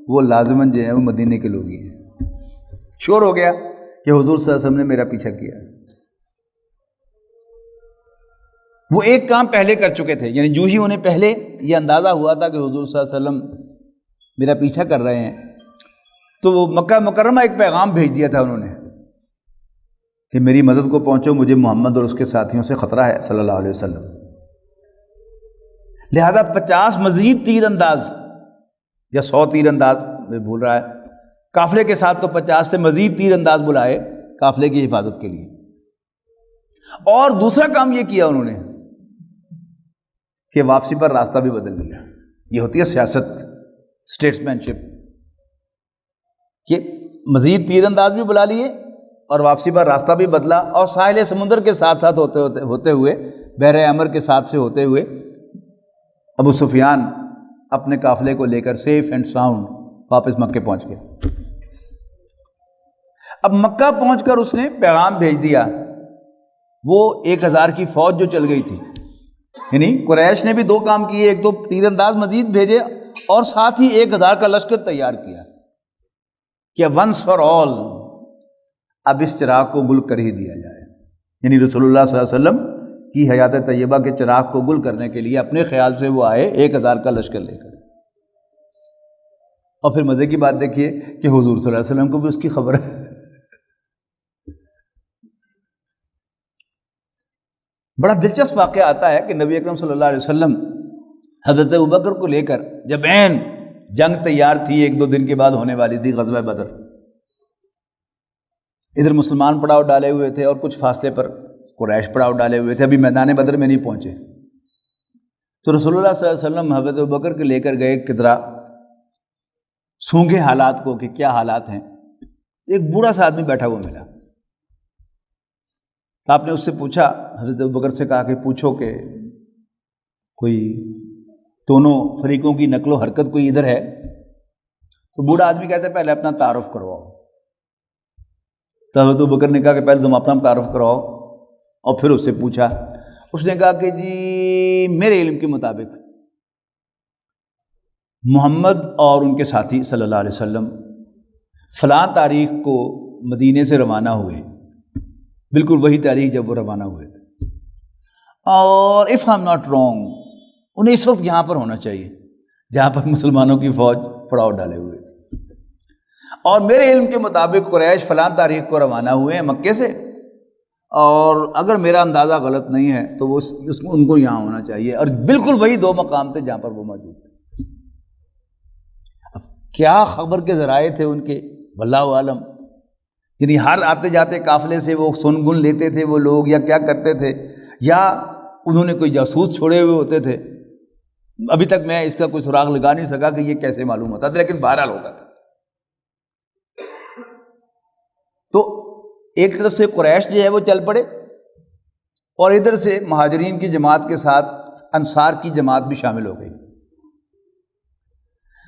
وہ لازماً جو ہے وہ مدینے کے لوگ ہی ہیں۔ شور ہو گیا کہ حضور صلی اللہ علیہ وسلم نے میرا پیچھا کیا۔ وہ ایک کام پہلے کر چکے تھے، یعنی جو ہی انہیں پہلے یہ اندازہ ہوا تھا کہ حضور صلی اللہ علیہ وسلم میرا پیچھا کر رہے ہیں، تو وہ مکہ مکرمہ ایک پیغام بھیج دیا تھا انہوں نے کہ میری مدد کو پہنچو، مجھے محمد اور اس کے ساتھیوں سے خطرہ ہے صلی اللہ علیہ وسلم۔ لہذا 50 مزید تیر انداز یا 100 تیر انداز میں بھول رہا ہے، قافلے کے ساتھ تو 50 سے مزید تیر انداز بلائے قافلے کی حفاظت کے لیے۔ اور دوسرا کام یہ کیا انہوں نے کہ واپسی پر راستہ بھی بدل لیا۔ یہ ہوتی ہے سیاست، اسٹیٹسمین شپ، کہ مزید تیر انداز بھی بلا لیے اور واپسی پر راستہ بھی بدلا، اور ساحل سمندر کے ساتھ ساتھ ہوتے ہوئے بحر احمر کے ساتھ سے ہوتے ہوئے ابو سفیان اپنے قافلے کو لے کر سیف اینڈ ساؤنڈ واپس مکہ پہنچ گیا۔ اب مکہ پہنچ کر اس نے پیغام بھیج دیا، وہ 1000 کی فوج جو چل گئی تھی، یعنی قریش نے بھی 2 کام کیے، ایک تو تیر انداز مزید بھیجے اور ساتھ ہی 1000 کا لشکر تیار کیا کہ ونس فار آل اب اس چراغ کو گل کر ہی دیا جائے، یعنی رسول اللہ صلی اللہ علیہ وسلم کی حیات طیبہ کے چراغ کو گل کرنے کے لیے اپنے خیال سے وہ آئے 1000 کا لشکر لے کر۔ اور پھر مزے کی بات دیکھیے کہ حضور صلی اللہ علیہ وسلم کو بھی اس کی خبر ہے۔ بڑا دلچسپ واقعہ آتا ہے کہ نبی اکرم صلی اللہ علیہ وسلم حضرت ابوبکر کو لے کر جب عین جنگ تیار تھی، 1-2 دن کے بعد ہونے والی تھی غزوہ بدر، ادھر مسلمان پڑاؤ ڈالے ہوئے تھے اور کچھ فاصلے پر قریش پڑاؤ ڈالے ہوئے تھے، ابھی میدان بدر میں نہیں پہنچے، تو رسول اللہ صلی اللہ علیہ وسلم حضرت ابوبکر کے لے کر گئے کدرا، سونگے حالات کو کہ کیا حالات ہیں۔ ایک بوڑھا سا آدمی بیٹھا ہوا ملا، تو آپ نے اس سے پوچھا، حضرت ابوبکر سے کہا کہ پوچھو کہ کوئی دونوں فریقوں کی نقل و حرکت کوئی ادھر ہے؟ تو بوڑھا آدمی کہتا ہے پہلے اپنا تعارف کرواؤ۔ تو حضرت ابوبکر نے کہا کہ پہلے تم اپنا تعارف کرواؤ، اور پھر اس سے پوچھا، اس نے کہا کہ جی میرے علم کے مطابق محمد اور ان کے ساتھی صلی اللہ علیہ وسلم فلاں تاریخ کو مدینے سے روانہ ہوئے، بالکل وہی تاریخ جب وہ روانہ ہوئے تھے، اور if I am not wrong انہیں اس وقت یہاں پر ہونا چاہیے جہاں پر مسلمانوں کی فوج پڑاؤ ڈالے ہوئے تھے، اور میرے علم کے مطابق قریش فلاں تاریخ کو روانہ ہوئے ہیں مکے سے، اور اگر میرا اندازہ غلط نہیں ہے تو وہ ان کو یہاں ہونا چاہیے، اور بالکل وہی 2 مقام تھے جہاں پر وہ موجود تھے۔ اب کیا خبر کے ذرائع تھے ان کے، واللہ عالم، یعنی ہر آتے جاتے قافلے سے وہ سن گن لیتے تھے وہ لوگ، یا کیا کرتے تھے، یا انہوں نے کوئی جاسوس چھوڑے ہوئے ہوتے تھے. ابھی تک میں اس کا کوئی سراغ لگا نہیں سکا کہ یہ کیسے معلوم ہوتا تھا، لیکن بہرحال ہوتا تھا. تو ایک طرف سے قریش جو ہے وہ چل پڑے، اور ادھر سے مہاجرین کی جماعت کے ساتھ انصار کی جماعت بھی شامل ہو گئی.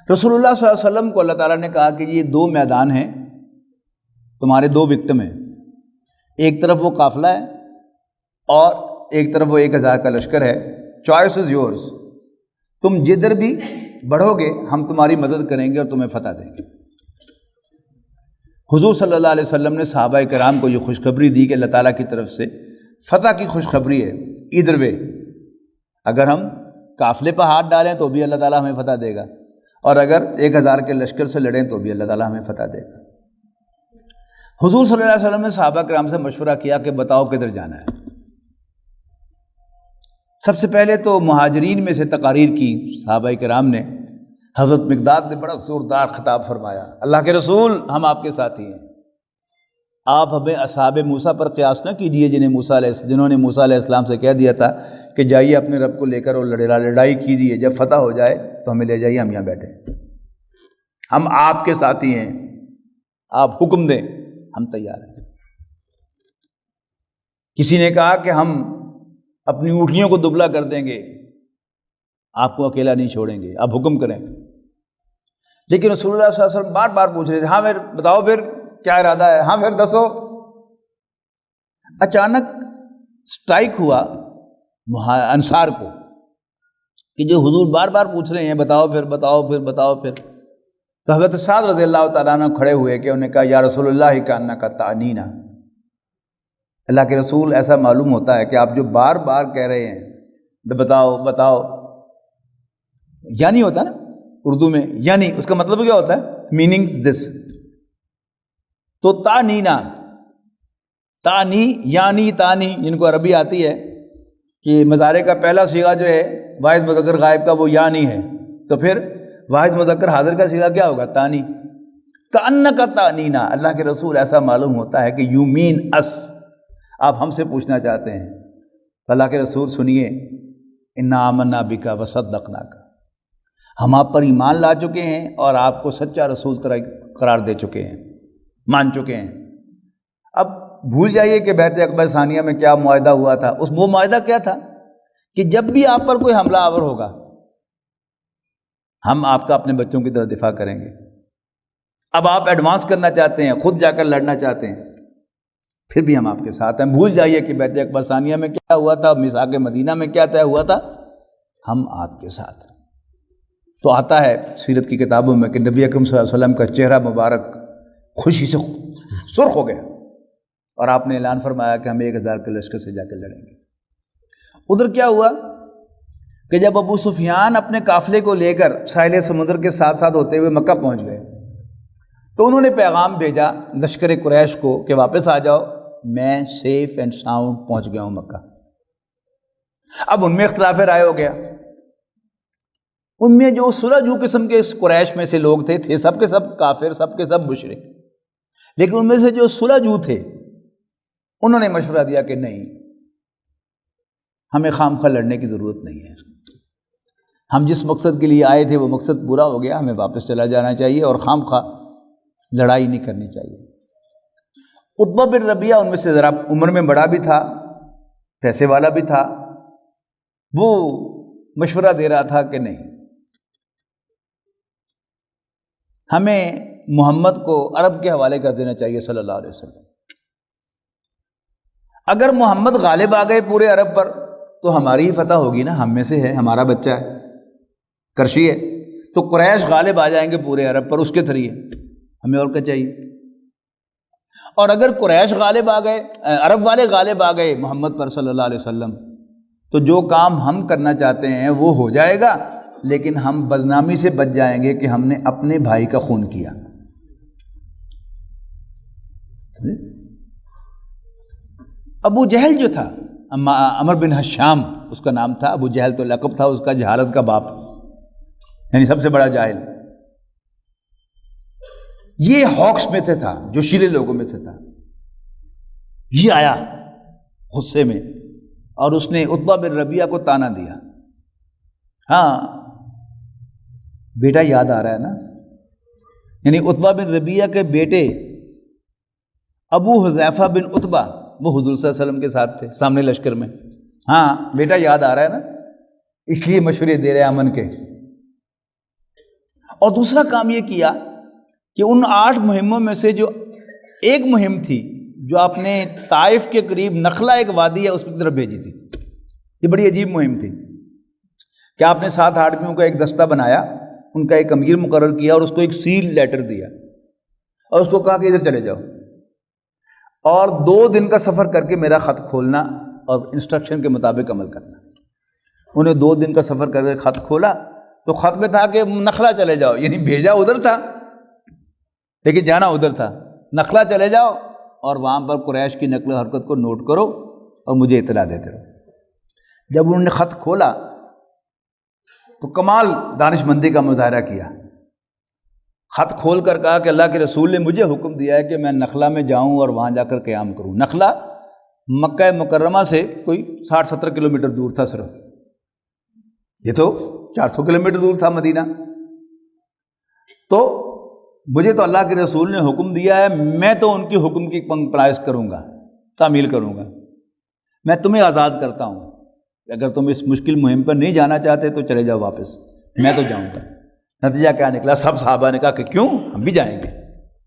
رسول اللہ صلی اللہ علیہ وسلم کو اللہ تعالیٰ نے کہا کہ یہ دو میدان ہیں، تمہارے دو وکٹم ہیں. ایک طرف وہ قافلہ ہے اور ایک طرف وہ 1000 کا لشکر ہے. Choice is yours. تم جدھر بھی بڑھو گے ہم تمہاری مدد کریں گے اور تمہیں فتح دیں گے. حضور صلی اللہ علیہ وسلم نے صحابہ کرام کو یہ خوشخبری دی کہ اللہ تعالیٰ کی طرف سے فتح کی خوشخبری ہے. ادھر وے اگر ہم قافلے پہ ہاتھ ڈالیں تو بھی اللہ تعالیٰ ہمیں فتح دے گا، اور اگر 1000 کے لشکر سے لڑیں تو بھی اللہ تعالیٰ ہمیں فتح دے گا. حضور صلی اللہ علیہ وسلم نے صحابہ کرام سے مشورہ کیا کہ بتاؤ کدھر جانا ہے. سب سے پہلے تو مہاجرین میں سے تقاریر کی صحابہ کرام نے. حضرت مقداد نے بڑا زوردار خطاب فرمایا، اللہ کے رسول ہم آپ کے ساتھی ہیں، آپ ہمیں اصحاب موسیٰ پر قیاس نہ کیجیے جنہوں نے موسیٰ علیہ السلام سے کہہ دیا تھا کہ جائیے اپنے رب کو لے کر اور لڑائی کیجیے، جب فتح ہو جائے تو ہمیں لے جائیے، ہم یہاں بیٹھے. ہم آپ کے ساتھی ہیں، آپ حکم دیں ہم تیار ہیں. کسی نے کہا کہ ہم اپنی اونٹنیوں کو دبلا کر دیں گے، آپ کو اکیلا نہیں چھوڑیں گے، آپ حکم کریں. لیکن رسول اللہ صلی اللہ علیہ وسلم بار بار پوچھ رہے تھے، ہاں پھر بتاؤ پھر کیا ارادہ ہے، ہاں پھر دسو. اچانک سٹرائک ہوا انصار کو کہ جو حضور بار بار پوچھ رہے ہیں بتاؤ پھر بتاؤ پھر بتاؤ پھر. تو حضرت سعد رضی اللہ تعالیٰ عنہ کھڑے ہوئے کہ انہوں نے کہا یا رسول اللہ کانہ کا تعنینا، اللہ کے رسول ایسا معلوم ہوتا ہے کہ آپ جو بار بار کہہ رہے ہیں بتاؤ بتاؤ، یعنی ہوتا ہے نا اردو میں، یعنی اس کا مطلب کیا ہوتا ہے، میننگ دس. تو تعنینا، تانی یعنی تانی جن کو عربی آتی ہے کہ مضارع کا پہلا صیغہ جو ہے واحد مذکر غائب کا وہ یعنی ہے، تو پھر واحد مذکر حاضر کا صیغہ کیا ہوگا، تانی. کأنک تعنینا، اللہ کے رسول ایسا معلوم ہوتا ہے کہ یو مین اس، آپ ہم سے پوچھنا چاہتے ہیں. اللہ کے رسول سنیے، انا آمنا بک وصدقناک، ہم آپ پر ایمان لا چکے ہیں اور آپ کو سچا رسول قرار دے چکے ہیں، مان چکے ہیں. اب بھول جائیے کہ بیعت عقبہ ثانیہ میں کیا معاہدہ ہوا تھا. وہ معاہدہ کیا تھا کہ جب بھی آپ پر کوئی حملہ آور ہوگا ہم آپ کا اپنے بچوں کی طرح دفاع کریں گے. اب آپ ایڈوانس کرنا چاہتے ہیں، خود جا کر لڑنا چاہتے ہیں، پھر بھی ہم آپ کے ساتھ ہیں. بھول جائیے کہ بیعت عقبہ ثانیہ میں کیا ہوا تھا، میثاق مدینہ میں کیا طے ہوا تھا، ہم آپ کے ساتھ ہیں. تو آتا ہے سیرت کی کتابوں میں کہ نبی اکرم صلی اللہ علیہ وسلم کا چہرہ مبارک خوشی سے سرخ ہو گیا اور آپ نے اعلان فرمایا کہ ہم 1000 کے لشکر سے جا کے لڑیں گے. ادھر کیا ہوا کہ جب ابو سفیان اپنے قافلے کو لے کر ساحل سمندر کے ساتھ ساتھ ہوتے ہوئے مکہ پہنچ گئے تو انہوں نے پیغام بھیجا لشکر قریش کو کہ واپس آ جاؤ، میں سیف اینڈ ساؤنڈ پہنچ گیا ہوں مکہ. اب ان میں اختلاف رائے ہو گیا. ان میں جو سلجھو قسم کے اس قریش میں سے لوگ تھے سب کے سب کافر، سب کے سب مشرک، لیکن ان میں سے جو سلجھو تھے انہوں نے مشورہ دیا کہ نہیں، ہمیں خام خواہ لڑنے کی ضرورت نہیں ہے، ہم جس مقصد کے لیے آئے تھے وہ مقصد پورا ہو گیا، ہمیں واپس چلا جانا چاہیے اور خام خواہ لڑائی نہیں کرنی چاہیے. عتبہ بن ربیعہ ان میں سے ذرا عمر میں بڑا بھی تھا، پیسے والا بھی تھا، وہ مشورہ دے رہا تھا کہ نہیں، ہمیں محمد کو عرب کے حوالے کر دینا چاہیے صلی اللہ علیہ وسلم. اگر محمد غالب آ گئے پورے عرب پر تو ہماری ہی فتح ہوگی نا، ہم میں سے ہے، ہمارا بچہ ہے، کرشی ہے، تو قریش غالب آ جائیں گے پورے عرب پر، اس کے ذریعے ہمیں اور کیا چاہیے. اور اگر قریش غالب آ گئے، عرب والے غالب آ گئے محمد پر صلی اللہ علیہ وسلم، تو جو کام ہم کرنا چاہتے ہیں وہ ہو جائے گا، لیکن ہم بدنامی سے بچ جائیں گے کہ ہم نے اپنے بھائی کا خون کیا. ابو جہل جو تھا، عمر بن حشام اس کا نام تھا، ابو جہل تو لقب تھا اس کا، جہالت کا باپ، یعنی سب سے بڑا جاہل. یہ ہاکس میں سے تھا، جو شیلے لوگوں میں سے تھا، یہ آیا غصے میں اور اس نے عتبہ بن ربیعہ کو تانا دیا. ہاں بیٹا یاد آ رہا ہے نا، یعنی عتبہ بن ربیعہ کے بیٹے ابو حذیفہ بن عتبہ وہ حضور صلی اللہ علیہ وسلم کے ساتھ تھے سامنے لشکر میں. ہاں بیٹا یاد آ رہا ہے نا، اس لیے مشورے دے رہے امن کے. اور دوسرا کام یہ کیا کہ ان 8 مہموں میں سے جو ایک مہم تھی جو آپ نے طائف کے قریب نخلا ایک وادی ہے اس کی طرف بھیجی تھی، یہ بڑی عجیب مہم تھی کہ آپ نے 7 آدمیوں کا ایک دستہ بنایا، ان کا ایک امیر مقرر کیا اور اس کو ایک سیل لیٹر دیا اور اس کو کہا کہ ادھر چلے جاؤ اور 2 دن کا سفر کر کے میرا خط کھولنا اور انسٹرکشن کے مطابق عمل کرنا. انہیں 2 دن کا سفر کر کے خط کھولا تو خط میں تھا کہ نخلا چلے جاؤ، یعنی بھیجا ادھر تھا لیکن جانا ادھر تھا. نخلا چلے جاؤ اور وہاں پر قریش کی نقل و حرکت کو نوٹ کرو اور مجھے اطلاع دیتے رہو. جب انہوں نے خط کھولا تو کمال دانش مندی کا مظاہرہ کیا. خط کھول کر کہا کہ اللہ کے رسول نے مجھے حکم دیا ہے کہ میں نخلا میں جاؤں اور وہاں جا کر قیام کروں. نخلا مکہ مکرمہ سے کوئی 60-70 کلومیٹر دور تھا صرف، یہ تو 400 کلومیٹر دور تھا مدینہ. تو مجھے تو اللہ کے رسول نے حکم دیا ہے، میں تو ان کی حکم کی پرائز کروں گا، تعمیل کروں گا. میں تمہیں آزاد کرتا ہوں، اگر تم اس مشکل مہم پر نہیں جانا چاہتے تو چلے جاؤ واپس، میں تو جاؤں گا. نتیجہ کیا نکلا؟ سب صحابہ نے کہا کہ کیوں، ہم بھی جائیں گے،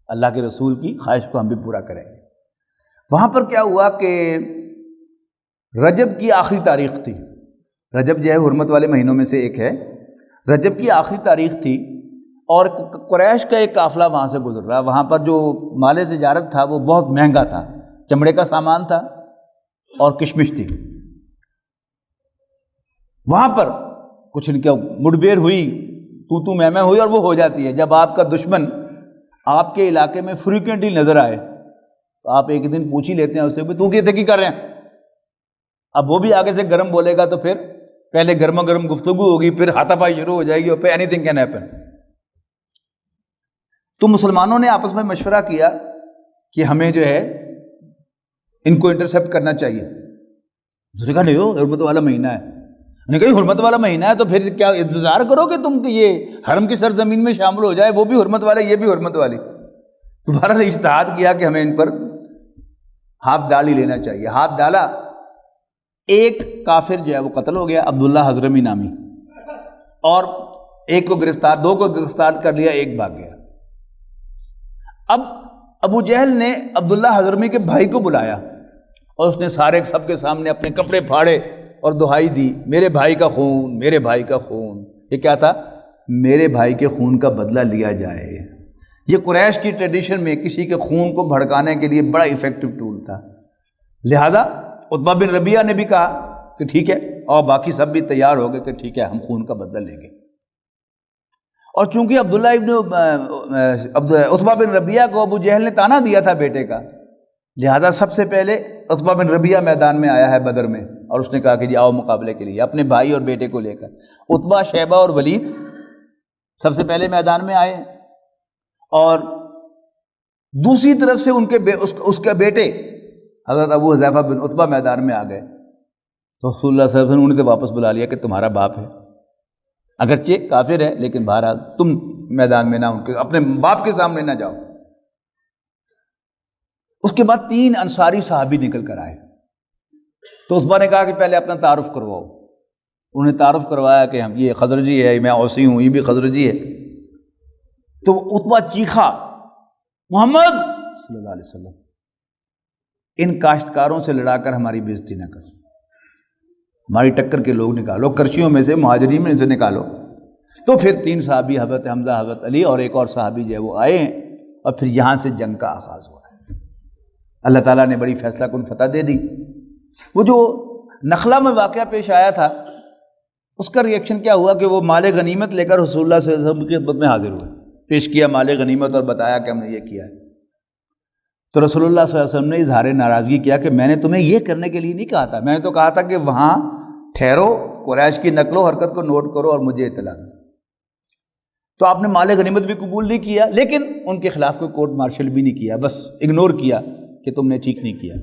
اللہ کے رسول کی خواہش کو ہم بھی پورا کریں گے. وہاں پر کیا ہوا کہ رجب کی آخری تاریخ تھی. رجب جو ہے حرمت والے مہینوں میں سے ایک ہے. رجب کی آخری تاریخ تھی اور قریش کا ایک قافلہ وہاں سے گزر رہا. وہاں پر جو مال تجارت تھا وہ بہت مہنگا تھا، چمڑے کا سامان تھا اور کشمش تھی. وہاں پر کچھ ان کا مڑبیر ہوئی، تو میں ہوئی، اور وہ ہو جاتی ہے جب آپ کا دشمن آپ کے علاقے میں فریکوینٹلی نظر آئے تو آپ ایک دن پوچھ ہی لیتے ہیں اسے تو کی کر رہے ہیں. اب وہ بھی آگے سے گرم بولے گا تو پھر پہلے گرما گرم گفتگو ہوگی، پھر ہاتھا پائی شروع ہو جائے گی اور پھر اینی تھنگ کین ہیپن. تو مسلمانوں نے آپس میں مشورہ کیا کہ ہمیں جو ہے ان کو انٹرسیپٹ کرنا چاہیے. دوسرے کہا نہیں ہو حرمت والا مہینہ ہے. نے کہا حرمت والا مہینہ ہے تو پھر کیا انتظار کرو کہ تم یہ حرم کی سرزمین میں شامل ہو جائے، وہ بھی حرمت والے یہ بھی حرمت والی. دوبارہ اجتہاد کیا کہ ہمیں ان پر ہاتھ ڈال ہی لینا چاہیے. ہاتھ ڈالا، ایک کافر جو ہے وہ قتل ہو گیا، عبداللہ حضرمی نامی، اور ایک کو گرفتار، 2 کو گرفتار کر لیا، ایک بھاگ گیا. اب ابو جہل نے عبداللہ حضرمی کے بھائی کو بلایا اور اس نے سب کے سامنے اپنے کپڑے پھاڑے اور دہائی دی، میرے بھائی کا خون، میرے بھائی کا خون. یہ کیا تھا؟ میرے بھائی کے خون کا بدلہ لیا جائے. یہ قریش کی ٹریڈیشن میں کسی کے خون کو بھڑکانے کے لیے بڑا ایفیکٹو ٹول تھا. لہذا عتبہ بن ربیعہ نے بھی کہا کہ ٹھیک ہے، اور باقی سب بھی تیار ہو گئے کہ ٹھیک ہے ہم خون کا بدلہ لیں گے. اور چونکہ عتبہ بن ربیعہ کو ابو جہل نے تانا دیا تھا بیٹے کا، لہذا سب سے پہلے عتبہ بن ربیعہ میدان میں آیا ہے بدر میں، اور اس نے کہا کہ جی آؤ مقابلے کے لیے اپنے بھائی اور بیٹے کو لے کر. عتبہ، شیبہ اور ولید سب سے پہلے میدان میں آئے، اور دوسری طرف سے اس کے بیٹے حضرت ابو حذیفہ بن عتبہ میدان میں آ گئے. تو رسول اللہ صلی اللہ علیہ وسلم نے انہیں واپس بلا لیا کہ تمہارا باپ ہے، اگرچہ کافر ہے لیکن بہرحال تم میدان میں نہ اپنے باپ کے سامنے نہ جاؤ. اس کے بعد 3 انصاری صحابی نکل کر آئے. تو عتبہ نے کہا کہ پہلے اپنا تعارف کرواؤ. انہیں تعارف کروایا کہ ہم یہ خزرجی ہے، میں اوسی ہوں، یہ بھی خزرجی ہے. تو عتبہ چیخا، محمد صلی اللہ علیہ وسلم، ان کاشتکاروں سے لڑا کر ہماری بےزتی نہ کرو، ہماری ٹکر کے لوگ نکالو، کرشیوں میں سے، مہاجرین میں سے نکالو. تو پھر 3 صحابی، حضرت حمزہ، حضرت علی اور ایک اور صحابی جو ہے وہ آئے ہیں، اور پھر یہاں سے جنگ کا آغاز ہوا ہے. اللہ تعالیٰ نے بڑی فیصلہ کن فتح دے دی. وہ جو نخلا میں واقعہ پیش آیا تھا اس کا ریئیکشن کیا ہوا کہ وہ مال غنیمت لے کر رسول اللہ صلی اللہ علیہ وسلم کی خدمت میں حاضر ہوئے، پیش کیا مال غنیمت اور بتایا کہ ہم نے یہ کیا ہے. تو رسول اللہ صلی اللہ علیہ وسلم نے اظہار ناراضگی کیا کہ میں نے تمہیں یہ کرنے کے لیے نہیں کہا تھا، میں نے تو کہا تھا کہ وہاں ٹھہرو، قریش کی نقل و حرکت کو نوٹ کرو اور مجھے اطلاع دو. تو آپ نے مال غنیمت بھی قبول نہیں کیا، لیکن ان کے خلاف کوئی کورٹ مارشل بھی نہیں کیا، بس اگنور کیا کہ تم نے ٹھیک نہیں کیا۔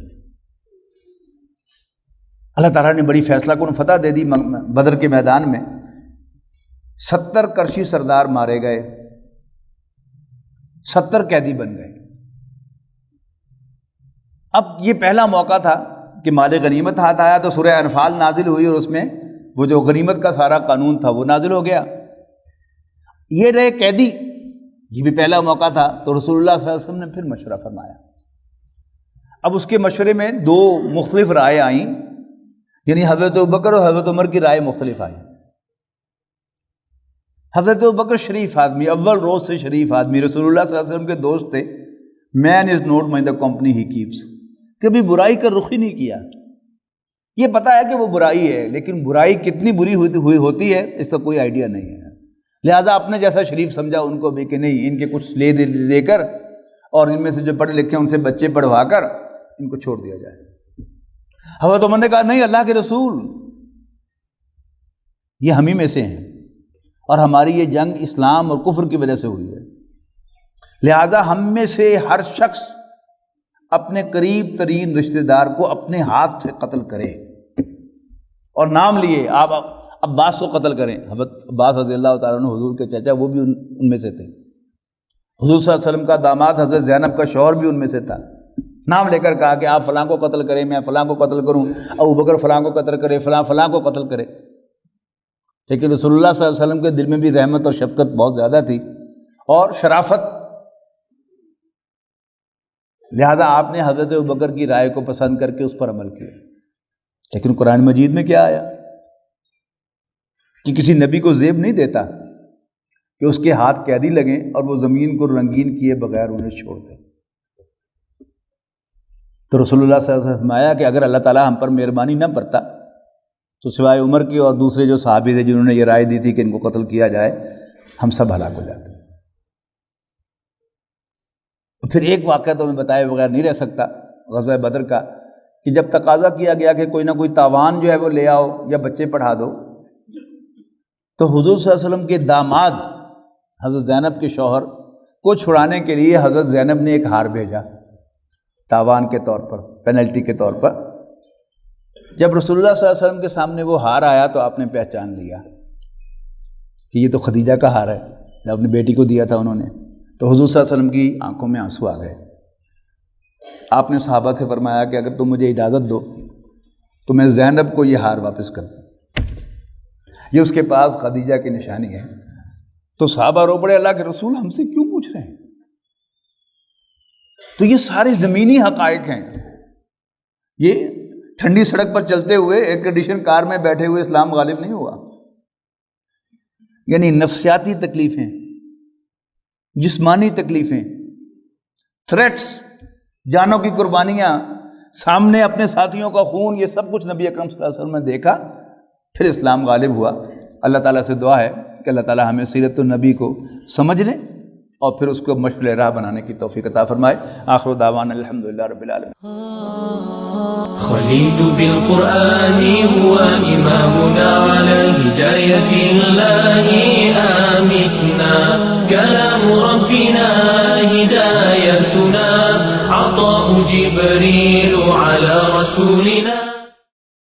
اللہ تعالیٰ نے بڑی فیصلہ کن فتح دے دی بدر کے میدان میں۔ 70 کرشی سردار مارے گئے، 70 قیدی بن گئے۔ اب یہ پہلا موقع تھا کہ مال غنیمت ہاتھ آیا تو سورہ انفال نازل ہوئی، اور اس میں وہ جو غنیمت کا سارا قانون تھا وہ نازل ہو گیا۔ یہ رہے قیدی، یہ بھی پہلا موقع تھا، تو رسول اللہ صلی اللہ علیہ وسلم نے پھر مشورہ فرمایا۔ اب اس کے مشورے میں 2 مختلف رائے آئیں، یعنی حضرت ابوبکر اور حضرت عمر کی رائے مختلف آئی۔ حضرت ابوبکر شریف آدمی، اول روز سے شریف آدمی، رسول اللہ صلی اللہ علیہ وسلم کے دوست تھے۔ Man is not by the company he keeps, کبھی برائی کا رخ ہی نہیں کیا۔ یہ پتا ہے کہ وہ برائی ہے، لیکن برائی کتنی بری ہوتی ہے اس کا کوئی آئیڈیا نہیں ہے، لہٰذا اپنے جیسا شریف سمجھا ان کو بھی کہ نہیں، ان کے کچھ لے دے کر اور ان میں سے جو پڑھے لکھے ان سے بچے پڑھوا کر ان کو چھوڑ دیا جائے۔ حضرت عمر نے کہا نہیں، اللہ کے رسول، یہ ہم ہی میں سے ہیں، اور ہماری یہ جنگ اسلام اور کفر کی وجہ سے ہوئی ہے، لہذا ہم میں سے ہر شخص اپنے قریب ترین رشتہ دار کو اپنے ہاتھ سے قتل کرے، اور نام لیے آپ عباس کو قتل کریں۔ حضرت عباس رضی اللہ تعالیٰ عنہ حضور کے چچا، وہ بھی ان میں سے تھے۔ حضور صلی اللہ علیہ وسلم کا داماد حضرت زینب کا شوہر بھی ان میں سے تھا۔ نام لے کر کہا کہ آپ فلاں کو قتل کریں، میں فلاں کو قتل کروں، ابوبکر فلاں کو قتل کرے، فلاں کو قتل کرے۔ لیکن رسول اللہ صلی اللہ علیہ وسلم کے دل میں بھی رحمت اور شفقت بہت زیادہ تھی اور شرافت، لہذا آپ نے حضرت ابوبکر کی رائے کو پسند کر کے اس پر عمل کیا۔ لیکن قرآن مجید میں کیا آیا کہ کسی نبی کو زیب نہیں دیتا کہ اس کے ہاتھ قیدی لگیں اور وہ زمین کو رنگین کیے بغیر انہیں چھوڑ دیں۔ تو رسول اللہ صلی اللہ علیہ وسلم نے فرمایا کہ اگر اللہ تعالیٰ ہم پر مہربانی نہ برتا تو سوائے عمر کی اور دوسرے جو صحابی تھے جنہوں نے یہ رائے دی تھی کہ ان کو قتل کیا جائے، ہم سب ہلاک ہو جاتے۔ پھر ایک واقعہ تو میں بتائے بغیر نہیں رہ سکتا، غزوہ بدر کا، کہ جب تقاضا کیا گیا کہ کوئی نہ کوئی تاوان جو ہے وہ لے آؤ یا بچے پڑھا دو، تو حضور صلی اللہ علیہ وسلم کے داماد حضرت زینب کے شوہر کو چھڑانے کے لیے حضرت زینب نے ایک ہار بھیجا تاوان کے طور پر، پینلٹی کے طور پر۔ جب رسول اللہ صلی اللہ علیہ وسلم کے سامنے وہ ہار آیا تو آپ نے پہچان لیا کہ یہ تو خدیجہ کا ہار ہے، جو اپنی بیٹی کو دیا تھا انہوں نے۔ تو حضور صلی اللہ علیہ وسلم کی آنکھوں میں آنسو آ گئے۔ آپ نے صحابہ سے فرمایا کہ اگر تم مجھے اجازت دو تو میں زینب کو یہ ہار واپس کر دوں، یہ اس کے پاس خدیجہ کی نشانی ہے۔ تو صحابہ رو پڑے، اللہ کے رسول ہم سے کیوں پوچھ رہے ہیں؟ تو یہ سارے زمینی حقائق ہیں، یہ ٹھنڈی سڑک پر چلتے ہوئے ایئر کنڈیشن کار میں بیٹھے ہوئے اسلام غالب نہیں ہوا۔ یعنی نفسیاتی تکلیفیں، جسمانی تکلیفیں، تھریٹس، جانوں کی قربانیاں، سامنے اپنے ساتھیوں کا خون، یہ سب کچھ نبی اکرم صلی اللہ علیہ وسلم نے دیکھا، پھر اسلام غالب ہوا۔ اللہ تعالیٰ سے دعا ہے کہ اللہ تعالیٰ ہمیں سیرت النبی کو سمجھنے اور پھر اس کو مشعل راہ بنانے کی توفیق عطا فرمائے۔ آخر دعوانا الحمدللہ رب العالمین۔ خليل بالقرآن هو إمامنا على هداية الله